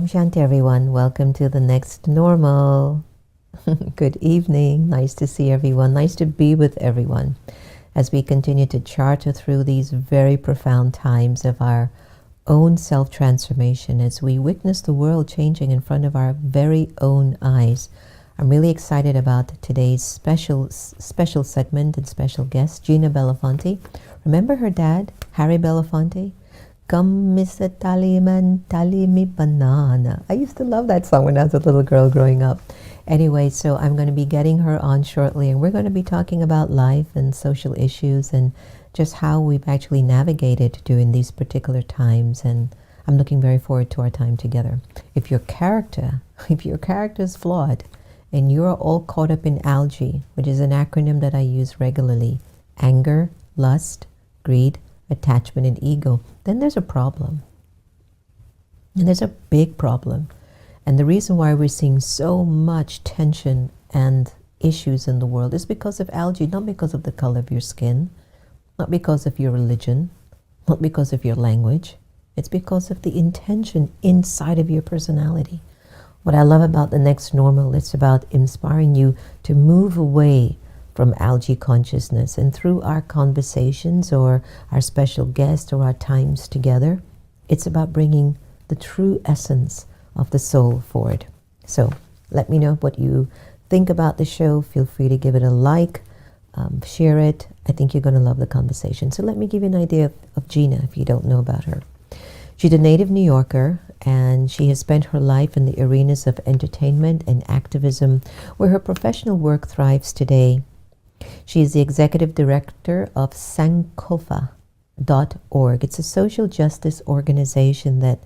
Shanti, everyone. Welcome to the next normal. Good evening. Nice to see everyone. Nice to be with everyone as we continue to charter through these very profound times of our own self-transformation as we witness the world changing in front of our very own eyes. I'm really excited about today's special segment and special guest, Gina Belafonte. Remember her dad, Harry Belafonte? Come, Mr. Tallyman, tally me banana. I used to love that song when I was a little girl growing up. Anyway, so I'm going to be getting her on shortly, and we're going to be talking about life and social issues and just how we've actually navigated during these particular times. And I'm looking very forward to our time together. If your character is flawed and you're all caught up in algae, which is an acronym that I use regularly, anger, lust, greed, attachment, and ego, then there's a problem. And there's a big problem. And the reason why we're seeing so much tension and issues in the world is because of algae, not because of the color of your skin, not because of your religion, not because of your language. It's because of the intention inside of your personality. What I love about the next normal, it's about inspiring you to move away from algae consciousness, and through our conversations or our special guest or our times together, it's about bringing the true essence of the soul forward. So let me know what you think about the show. Feel free to give it a like, share it. I think you're going to love the conversation. So let me give you an idea of Gina if you don't know about her. She's a native New Yorker, and she has spent her life in the arenas of entertainment and activism, where her professional work thrives today. She is the executive director of Sankofa.org. It's a social justice organization that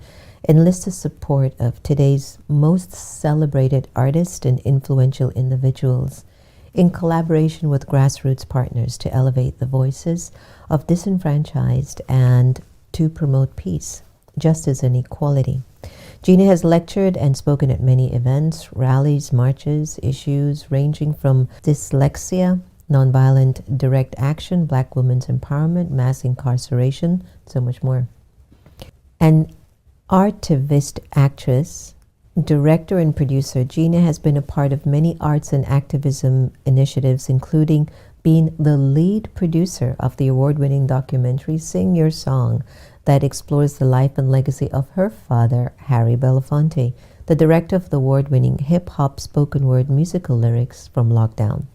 enlists the support of today's most celebrated artists and influential individuals in collaboration with grassroots partners to elevate the voices of disenfranchised and to promote peace, justice, and equality. Gina has lectured and spoken at many events, rallies, marches, issues ranging from dyslexia, nonviolent direct action, Black women's empowerment, mass incarceration, so much more. An artivist, actress, director, and producer, Gina has been a part of many arts and activism initiatives, including being the lead producer of the award-winning documentary Sing Your Song that explores the life and legacy of her father, Harry Belafonte, the director of the award-winning hip-hop spoken word musical lyrics From Lockdown,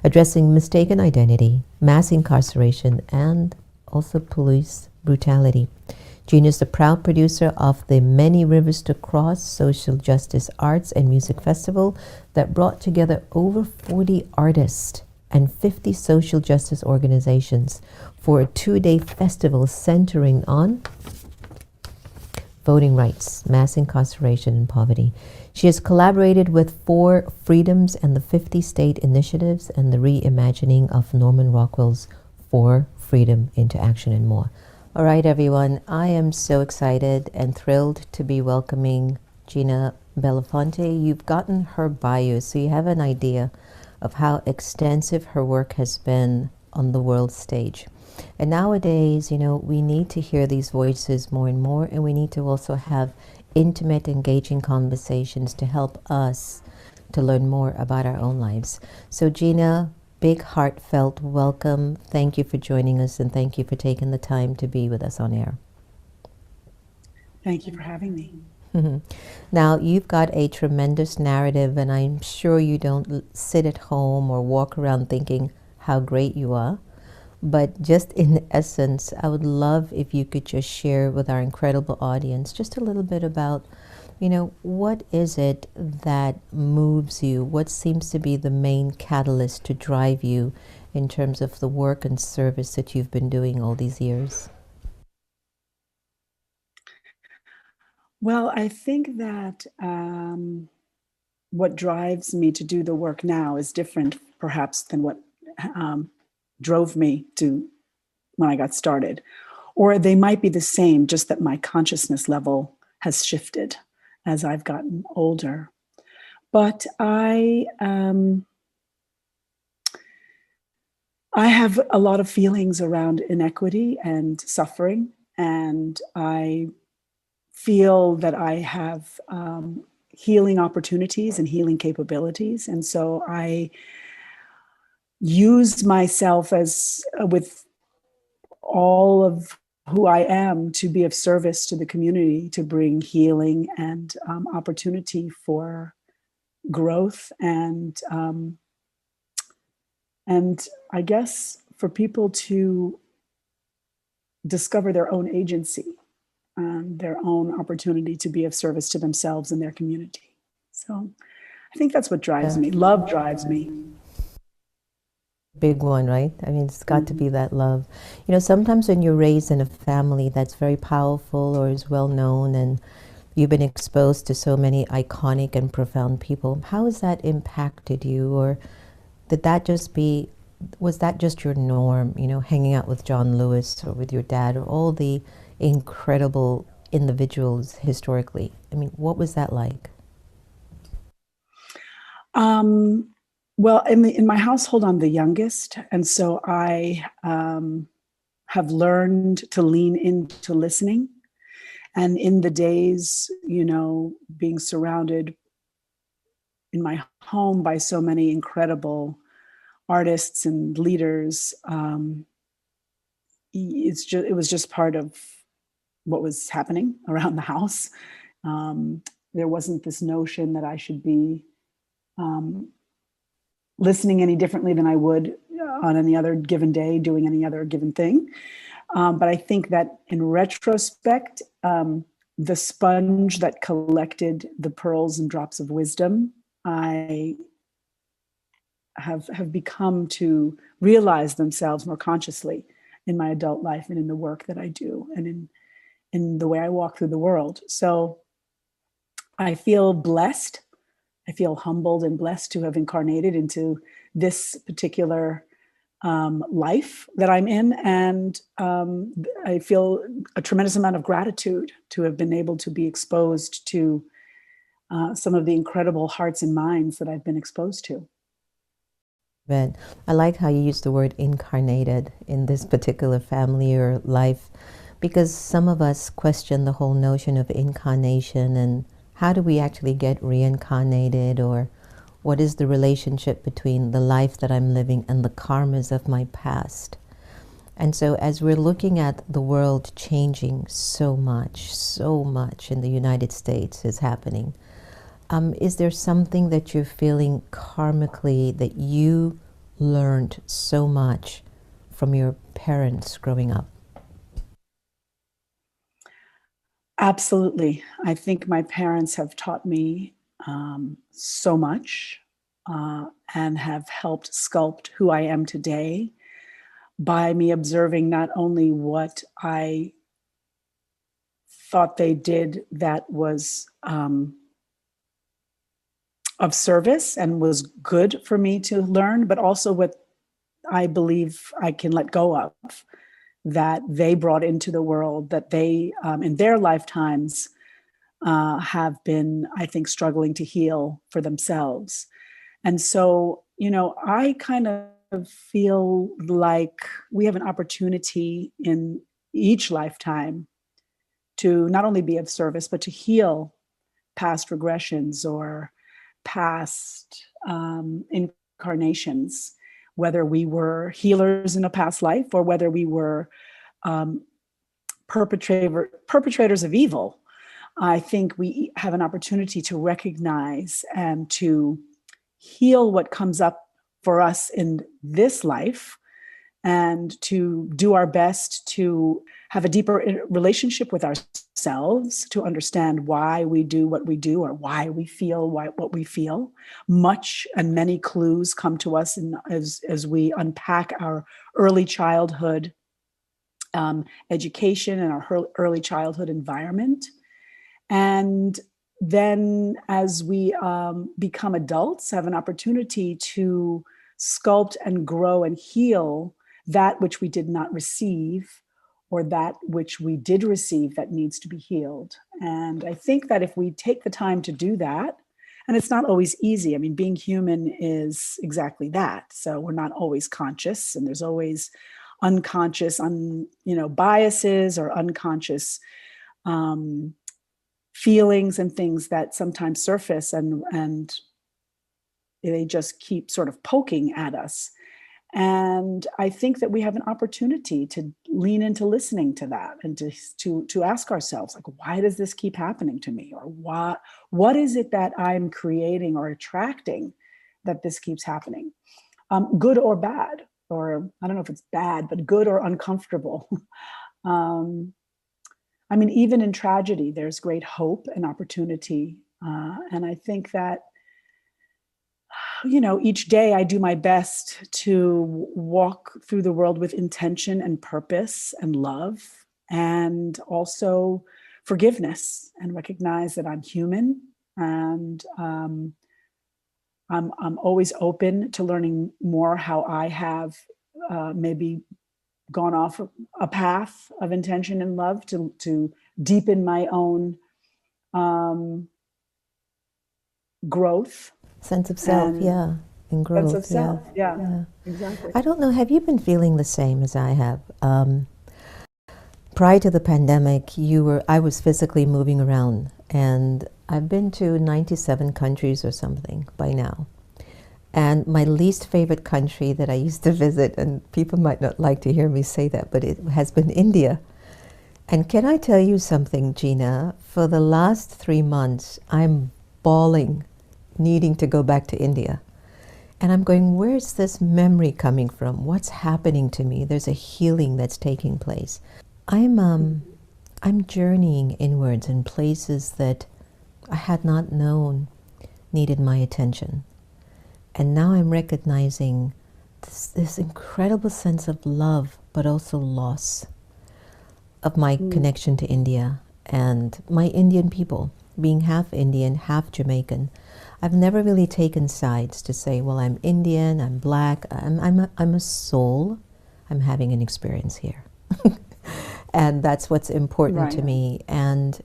addressing mistaken identity, mass incarceration, and also police brutality. Gina is the proud producer of the Many Rivers to Cross social justice arts and music festival that brought together over 40 artists and 50 social justice organizations for a 2-day festival centering on voting rights, mass incarceration, and poverty. She has collaborated with 4 Freedoms and the 50 State Initiatives and the reimagining of Norman Rockwell's 4 Freedom into Action and more. All right, everyone, I am so excited and thrilled to be welcoming Gina Belafonte. You've gotten her bio, so you have an idea of how extensive her work has been on the world stage. And nowadays, we need to hear these voices more and more, and we need to also have intimate, engaging conversations to help us to learn more about our own lives. So Gina, big heartfelt welcome. Thank you for joining us, and thank you for taking the time to be with us on air. Thank you for having me. Now, you've got a tremendous narrative, and I'm sure you don't sit at home or walk around thinking how great you are. But just in essence, I would love if you could just share with our incredible audience just a little bit about, what is it that moves you? What seems to be the main catalyst to drive you in terms of the work and service that you've been doing all these years? Well, I think that what drives me to do the work now is different, perhaps, than what drove me to when I got started. Or they might be the same, just that my consciousness level has shifted as I've gotten older. But I have a lot of feelings around inequity and suffering, and I feel that I have healing opportunities and healing capabilities. And so I use myself as with all of who I am to be of service to the community, to bring healing and opportunity for growth and I guess for people to discover their own agency and their own opportunity to be of service to themselves and their community. So I think that's what drives me. Love drives me. Big one, right? I mean, it's got to be that love. You know, sometimes when you're raised in a family that's very powerful or is well known and you've been exposed to so many iconic and profound people, how has that impacted you? Or was that just your norm, you know, hanging out with John Lewis or with your dad or all the incredible individuals historically? I mean, what was that like? Well, in my household, I'm the youngest. And so I have learned to lean into listening. And in the days, you know, being surrounded in my home by so many incredible artists and leaders, it was just part of what was happening around the house. There wasn't this notion that I should be listening any differently than I would on any other given day, doing any other given thing. But I think that in retrospect, the sponge that collected the pearls and drops of wisdom, I have become to realize themselves more consciously in my adult life and in the work that I do and in the way I walk through the world. So I feel blessed. I feel humbled and blessed to have incarnated into this particular life that I'm in. And I feel a tremendous amount of gratitude to have been able to be exposed to some of the incredible hearts and minds that I've been exposed to. But I like how you use the word incarnated in this particular family or life, because some of us question the whole notion of incarnation and how do we actually get reincarnated, or what is the relationship between the life that I'm living and the karmas of my past. And so as we're looking at the world changing so much in the United States is happening, is there something that you're feeling karmically that you learned so much from your parents growing up? Absolutely. I think my parents have taught me so much and have helped sculpt who I am today by me observing not only what I thought they did that was of service and was good for me to learn, but also what I believe I can let go of, that they brought into the world, that they, in their lifetimes, have been, I think, struggling to heal for themselves. And so, you know, I kind of feel like we have an opportunity in each lifetime to not only be of service, but to heal past regressions or past incarnations, whether we were healers in a past life or whether we were perpetrators of evil. I think we have an opportunity to recognize and to heal what comes up for us in this life and to do our best to have a deeper relationship with ourselves, to understand why we do what we do or why we feel what we feel. Much and many clues come to us as we unpack our early childhood education and our early childhood environment. And then as we become adults, have an opportunity to sculpt and grow and heal that which we did not receive or that which we did receive that needs to be healed. And I think that if we take the time to do that, and it's not always easy. I mean, being human is exactly that. So we're not always conscious, and there's always unconscious, biases or unconscious feelings and things that sometimes surface, and they just keep sort of poking at us. And I think that we have an opportunity to lean into listening to that, and to ask ourselves, like, why does this keep happening to me? Or what is it that I'm creating or attracting that this keeps happening? Good or bad, or I don't know if it's bad, but good or uncomfortable. I mean, even in tragedy, there's great hope and opportunity. And I think that, each day I do my best to walk through the world with intention and purpose and love, and also forgiveness, and recognize that I'm human, and I'm always open to learning more how I have maybe gone off a path of intention and love to deepen my own growth. Sense of self, And yeah, and growth, sense of self. Yeah, exactly. I don't know, have you been feeling the same as I have? Prior to the pandemic, I was physically moving around, and I've been to 97 countries or something by now. And my least favorite country that I used to visit, and people might not like to hear me say that, but it has been India. And can I tell you something, Gina? For the last 3 months, I'm bawling, needing to go back to India. And I'm going, where's this memory coming from? What's happening to me? There's a healing that's taking place. I'm journeying inwards in places that I had not known needed my attention. And now I'm recognizing this incredible sense of love, but also loss of my connection to India and my Indian people, being half Indian, half Jamaican. I've never really taken sides to say, well, I'm Indian, I'm black, I'm a soul. I'm having an experience here. And that's what's important to me. And,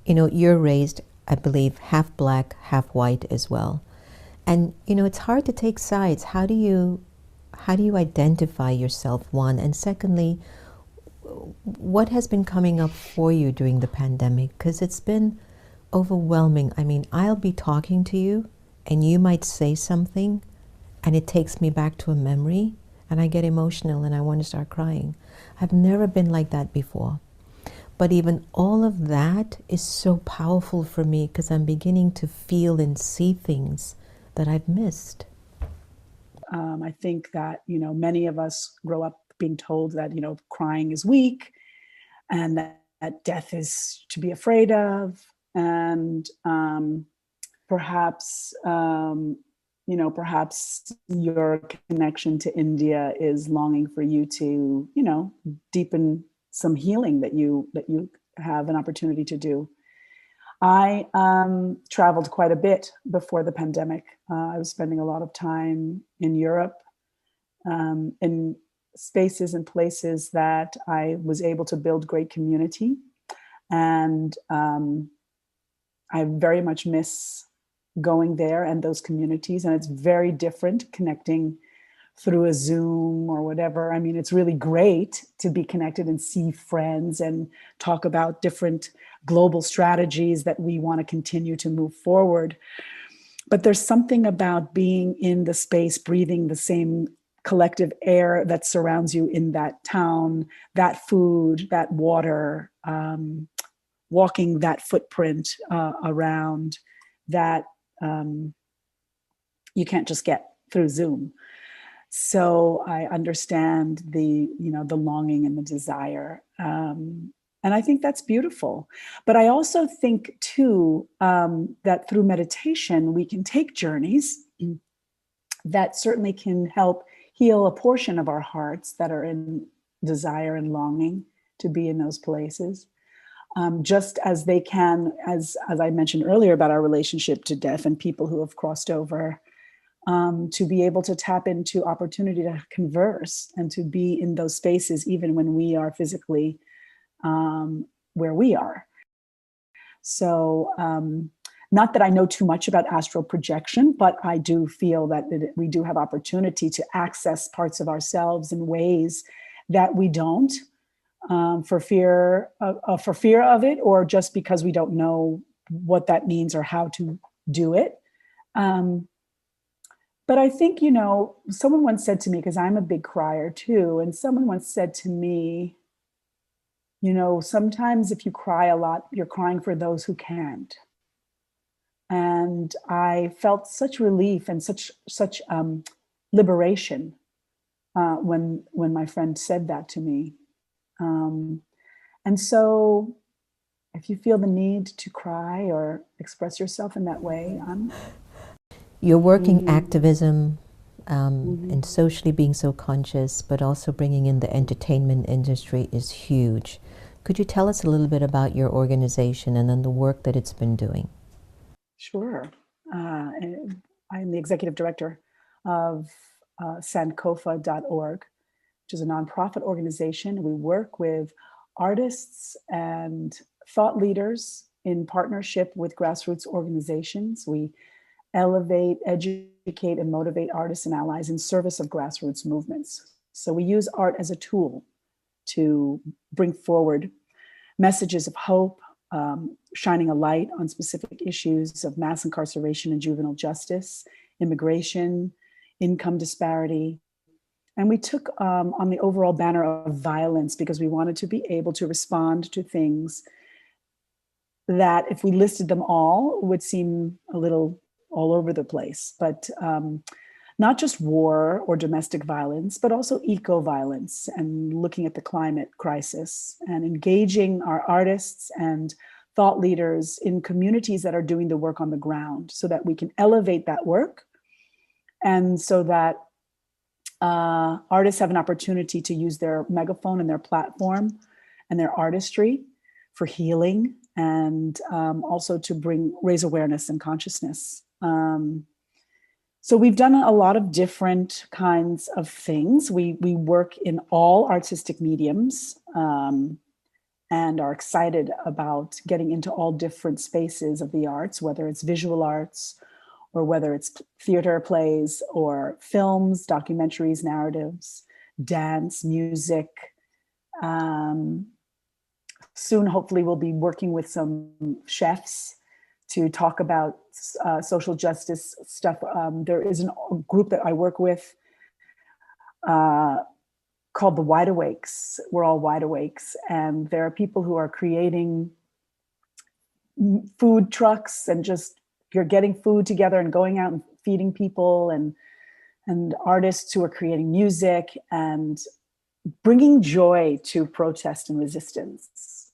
you're raised, I believe, half black, half white as well. And, it's hard to take sides. How do you identify yourself, one? And secondly, what has been coming up for you during the pandemic? Because it's been overwhelming. I mean, I'll be talking to you and you might say something and it takes me back to a memory and I get emotional and I want to start crying. I've never been like that before. But even all of that is so powerful for me because I'm beginning to feel and see things that I've missed. I think that, many of us grow up being told that, crying is weak, and that death is to be afraid of. And perhaps your connection to India is longing for you to, deepen some healing that you have an opportunity to do. I traveled quite a bit before the pandemic. I was spending a lot of time in Europe, in spaces and places that I was able to build great community. And I very much miss going there and those communities. And it's very different connecting through a Zoom or whatever. I mean, it's really great to be connected and see friends and talk about different global strategies that we want to continue to move forward. But there's something about being in the space, breathing the same collective air that surrounds you in that town, that food, that water, walking that footprint around that you can't just get through Zoom. So I understand the longing and the desire. And I think that's beautiful. But I also think too, that through meditation, we can take journeys that certainly can help heal a portion of our hearts that are in desire and longing to be in those places. Just as they can, as I mentioned earlier about our relationship to death and people who have crossed over, to be able to tap into opportunity to converse and to be in those spaces, even when we are physically where we are. So not that I know too much about astral projection, but I do feel that we do have opportunity to access parts of ourselves in ways that we don't, for fear of it, or just because we don't know what that means or how to do it. But I think, someone once said to me, because I'm a big crier too, and someone once said to me, sometimes if you cry a lot, you're crying for those who can't. And I felt such relief and such liberation when my friend said that to me. And so if you feel the need to cry or express yourself in that way, You're working activism and socially being so conscious, but also bringing in the entertainment industry is huge. Could you tell us a little bit about your organization and then the work that it's been doing? Sure. I'm the executive director of sankofa.org, which is a nonprofit organization. We work with artists and thought leaders in partnership with grassroots organizations. We elevate, educate, and motivate artists and allies in service of grassroots movements. So we use art as a tool to bring forward messages of hope, shining a light on specific issues of mass incarceration and juvenile justice, immigration, income disparity. And we took on the overall banner of violence because we wanted to be able to respond to things that, if we listed them all, would seem a little all over the place. But not just war or domestic violence, but also eco-violence and looking at the climate crisis and engaging our artists and thought leaders in communities that are doing the work on the ground so that we can elevate that work and so that artists have an opportunity to use their megaphone and their platform and their artistry for healing and also to raise awareness and consciousness. So we've done a lot of different kinds of things. We work in all artistic mediums and are excited about getting into all different spaces of the arts, whether it's visual arts or whether it's theater plays or films, documentaries, narratives, dance, music. Soon, hopefully, we'll be working with some chefs to talk about social justice stuff. There is a group that I work with called the Wide Awakes. We're all wide awakes. And there are people who are creating food trucks and just you're getting food together and going out and feeding people and artists who are creating music and bringing joy to protest and resistance.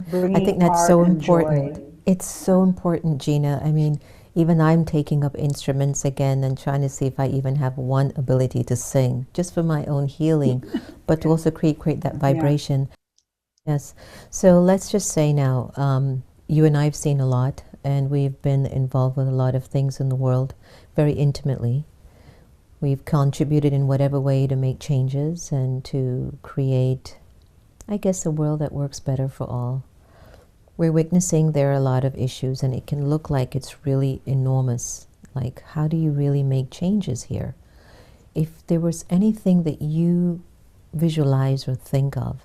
I think that's so important. It's so important, Gina. I mean, even I'm taking up instruments again and trying to see if I even have one ability to sing, just for my own healing, but to also create that vibration. Yeah. Yes. So let's just say now, you and I have seen a lot, and we've been involved with a lot of things in the world very intimately. We've contributed in whatever way to make changes and to create, I guess, a world that works better for all. We're witnessing there are a lot of issues, and it can look like it's really enormous. Like, how do you really make changes here? If there was anything that you visualize or think of,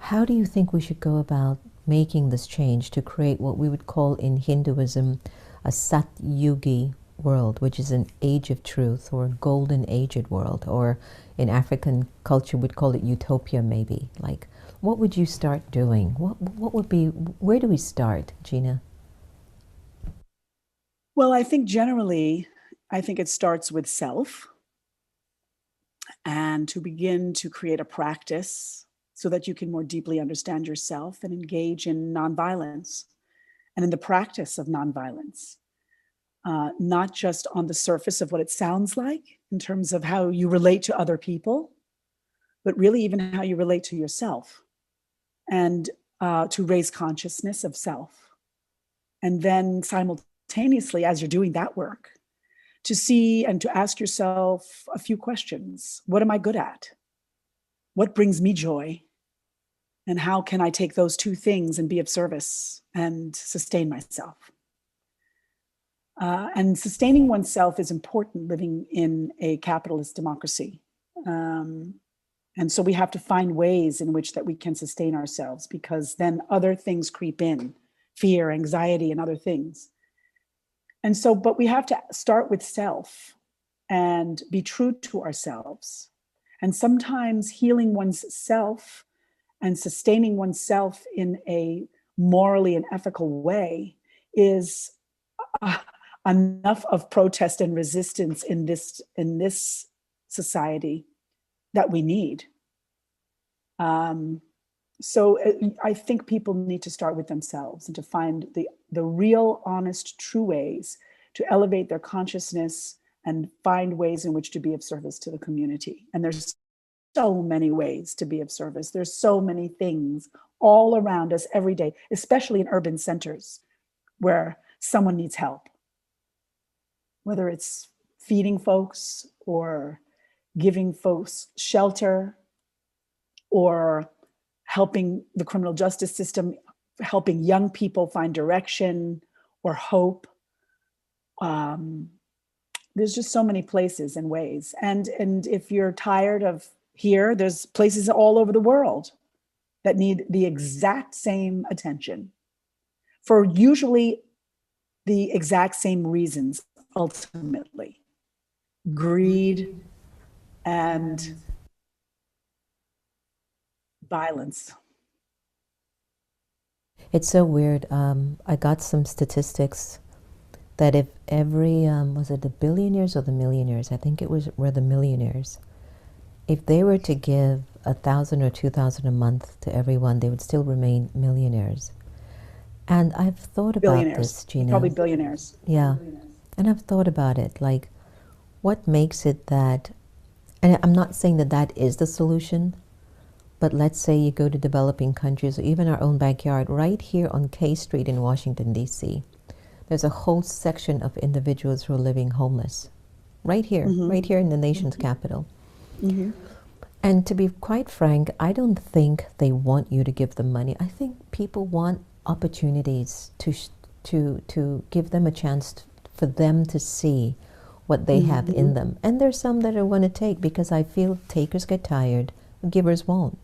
how do you think we should go about making this change to create what we would call in Hinduism a Satyugi world, which is an age of truth or a golden aged world, or in African culture we'd call it utopia maybe. Like, what would you start doing? What would be, where do we start, Gina? Well, I think generally, it starts with self and to begin to create a practice so that you can more deeply understand yourself and engage in nonviolence and in the practice of nonviolence. Not just on the surface of what it sounds like in terms of how you relate to other people, but really even how you relate to yourself and to raise consciousness of self. And then simultaneously, as you're doing that work, to see and to ask yourself a few questions. What am I good at? What brings me joy? And how can I take those two things and be of service and sustain myself? And sustaining oneself is important living in a capitalist democracy. And so we have to find ways in which that we can sustain ourselves, because then other things creep in, fear, anxiety, and other things. And so, but we have to start with self and be true to ourselves. And sometimes healing one's self and sustaining oneself in a morally and ethical way is enough of protest and resistance in this society that we need. So I think people need to start with themselves and to find the real, honest, true ways to elevate their consciousness and find ways in which to be of service to the community. And there's so many ways to be of service. There's so many things all around us every day, especially in urban centers where someone needs help, whether it's feeding folks or giving folks shelter or helping the criminal justice system, helping young people find direction or hope. There's just so many places and ways. And if you're tired of here, there's places all over the world that need the exact same attention for usually the exact same reasons, ultimately. Greed and violence. It's so weird. I got some statistics that if every, was it the billionaires or the millionaires? I think were the millionaires. If they were to give 1,000 or 2,000 a month to everyone, they would still remain millionaires. And I've thought about this, Gina. Probably billionaires. Yeah. And I've thought about it, like, what makes it that, and I'm not saying that that is the solution, but let's say you go to developing countries or even our own backyard, right here on K Street in Washington, D.C., there's a whole section of individuals who are living homeless. Right here in the nation's capital. Mm-hmm. And to be quite frank, I don't think they want you to give them money. I think people want opportunities to give them a chance for them to see what they have in them. And there's some that I want to take because I feel takers get tired, givers won't.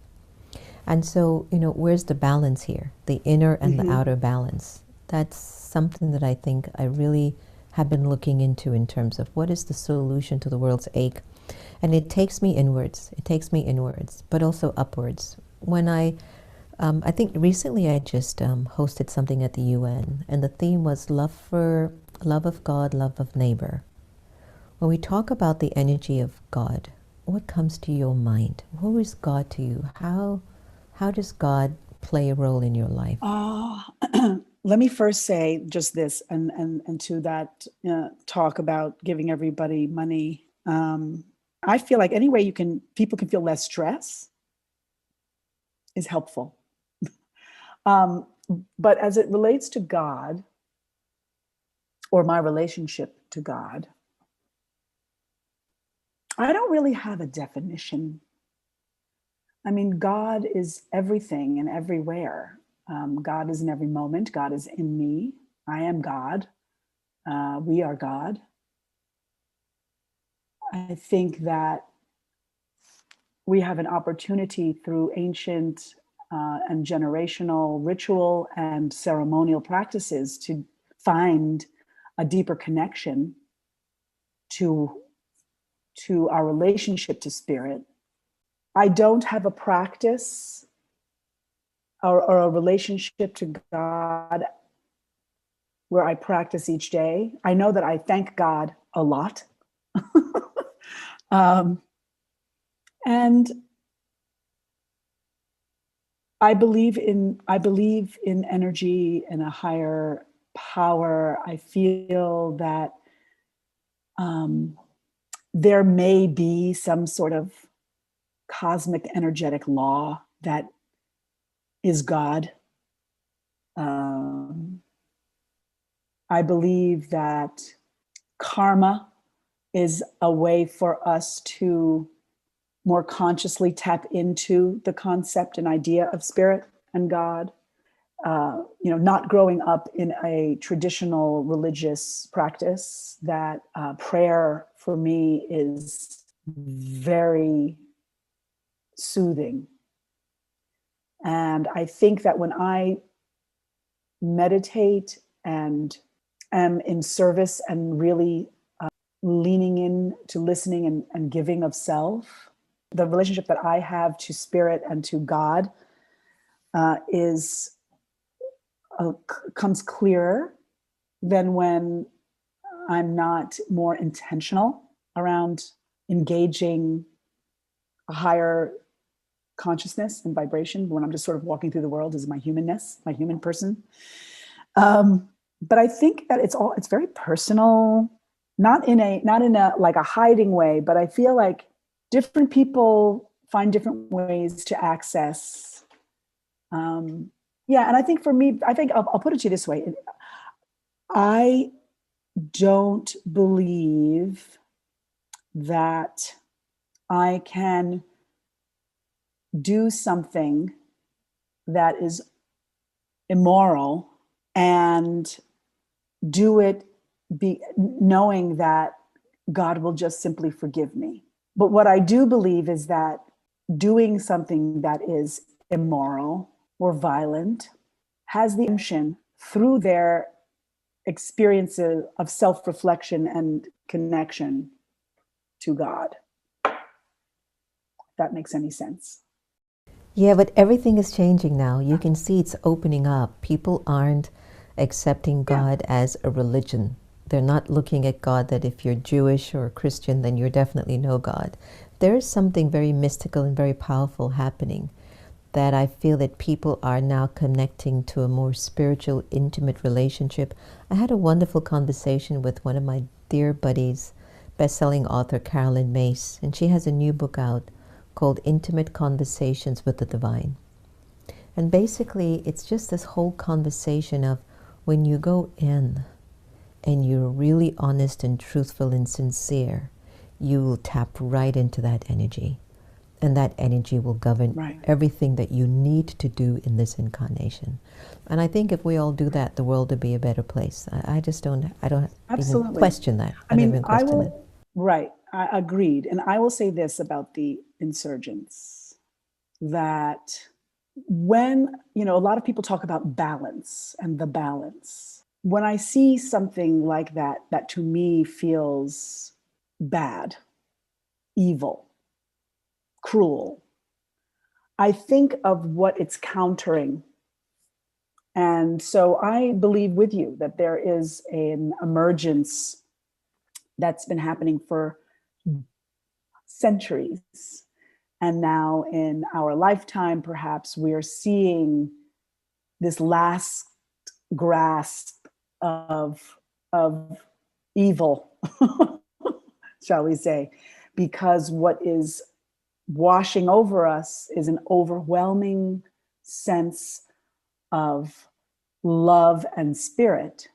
And so, where's the balance here? The inner and the outer balance. That's something that I think I really have been looking into in terms of what is the solution to the world's ache. And it takes me inwards. It takes me inwards, but also upwards. When I think recently I just hosted something at the UN, and the theme was love of God, love of neighbor. When we talk about the energy of God, what comes to your mind? Who is God to you? How does God play a role in your life? Let me first say just this, and to that talk about giving everybody money. I feel like any way people can feel less stress is helpful. But as it relates to God or my relationship to God, I don't really have a definition. I mean, God is everything and everywhere. God is in every moment. God is in me. I am God. We are God. I think that we have an opportunity through ancient and generational ritual and ceremonial practices to find a deeper connection to our relationship to spirit. I don't have a practice or a relationship to God where I practice each day. I know that I thank God a lot. And I believe in energy and a higher power. I feel that there may be some sort of cosmic energetic law that is God. I believe that karma is a way for us to more consciously tap into the concept and idea of spirit and God. Not growing up in a traditional religious practice, that prayer for me is very soothing. And I think that when I meditate and am in service and really leaning in to listening and giving of self, the relationship that I have to spirit and to God comes clearer than when I'm not more intentional around engaging a higher consciousness and vibration, when I'm just sort of walking through the world as my humanness, my human person. But I think that it's very personal, not in a like a hiding way, but I feel like different people find different ways to access. And I think for me, I'll put it to you this way. I don't believe that I can do something that is immoral and do it knowing that God will just simply forgive me. But what I do believe is that doing something that is immoral or violent has the intention through their experiences of self-reflection and connection to God. If that makes any sense. Yeah, but everything is changing now. You can see it's opening up. People aren't accepting God as a religion. They're not looking at God that if you're Jewish or Christian, then you definitely know God. There is something very mystical and very powerful happening that I feel that people are now connecting to a more spiritual, intimate relationship. I had a wonderful conversation with one of my dear buddies, best-selling author Carolyn Mace, and she has a new book out called Intimate Conversations with the Divine. And basically, it's just this whole conversation of when you go in and you're really honest and truthful and sincere, you will tap right into that energy. And that energy will govern everything that you need to do in this incarnation. And I think if we all do that, the world would be a better place. I don't even question that. Right, I agreed. And I will say this about the insurgents, that when, a lot of people talk about balance and the balance. When I see something like that, that to me feels bad, evil, cruel, I think of what it's countering. And so I believe with you that there is an emergence that's been happening for centuries. And now in our lifetime, perhaps we are seeing this last grasp of evil, shall we say, because what is washing over us is an overwhelming sense of love and spirit,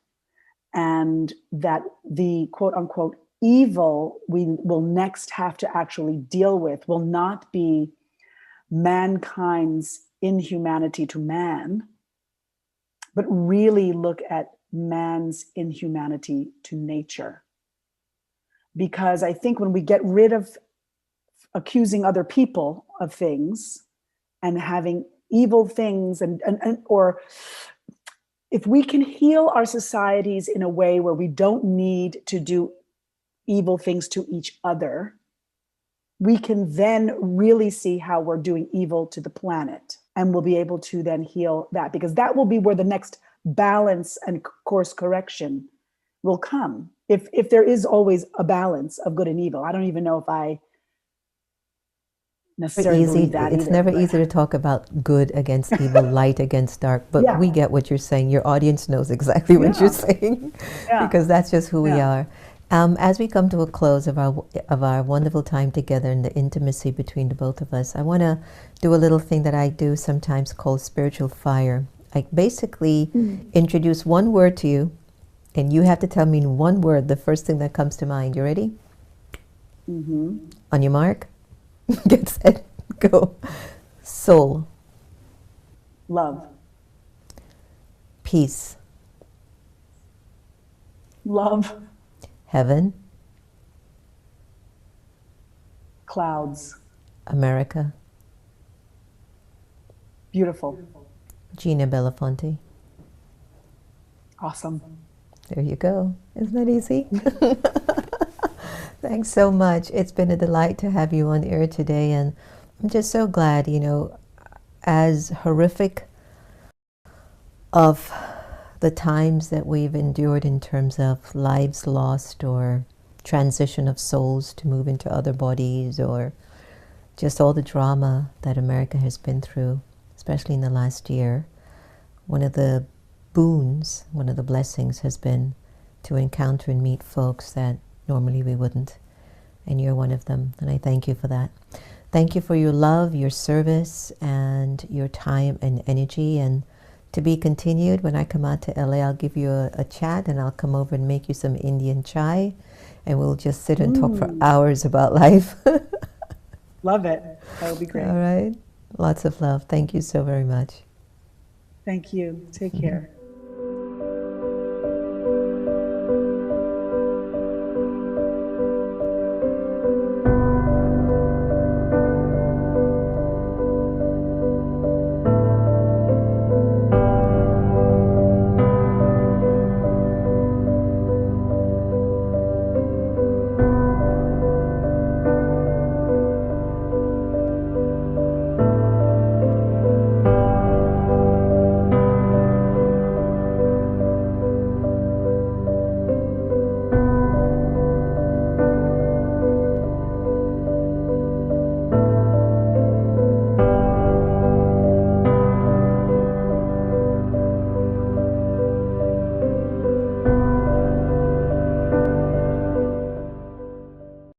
and that the quote unquote evil we will next have to actually deal with will not be mankind's inhumanity to man, but really look at man's inhumanity to nature. Because I think when we get rid of accusing other people of things and having evil things or if we can heal our societies in a way where we don't need to do evil things to each other, we can then really see how we're doing evil to the planet, and we'll be able to then heal that, because that will be where the next balance and course correction will come. If there is always a balance of good and evil. I don't even know if I necessarily believe that it's never easy to talk about good against evil, light against dark, but we get what you're saying. Your audience knows exactly what you're saying, because that's just who we are. As we come to a close of our wonderful time together and the intimacy between the both of us, I want to do a little thing that I do sometimes called spiritual fire. I basically introduce one word to you, and you have to tell me in one word the first thing that comes to mind. You ready? On your mark, get set, go. Soul. Love. Peace. Love. Heaven. Clouds. America. Beautiful. Gina Belafonte. Awesome. There you go. Isn't that easy? Thanks so much. It's been a delight to have you on air today, and I'm just so glad, as horrific of the times that we've endured in terms of lives lost or transition of souls to move into other bodies, or just all the drama that America has been through, especially in the last year. One of the boons, one of the blessings has been to encounter and meet folks that normally we wouldn't. And you're one of them. And I thank you for that. Thank you for your love, your service, and your time and energy. And to be continued, when I come out to LA, I'll give you a chat, and I'll come over and make you some Indian chai. And we'll just sit and talk for hours about life. Love it. That would be great. All right. Lots of love. Thank you so very much. Thank you. Take care.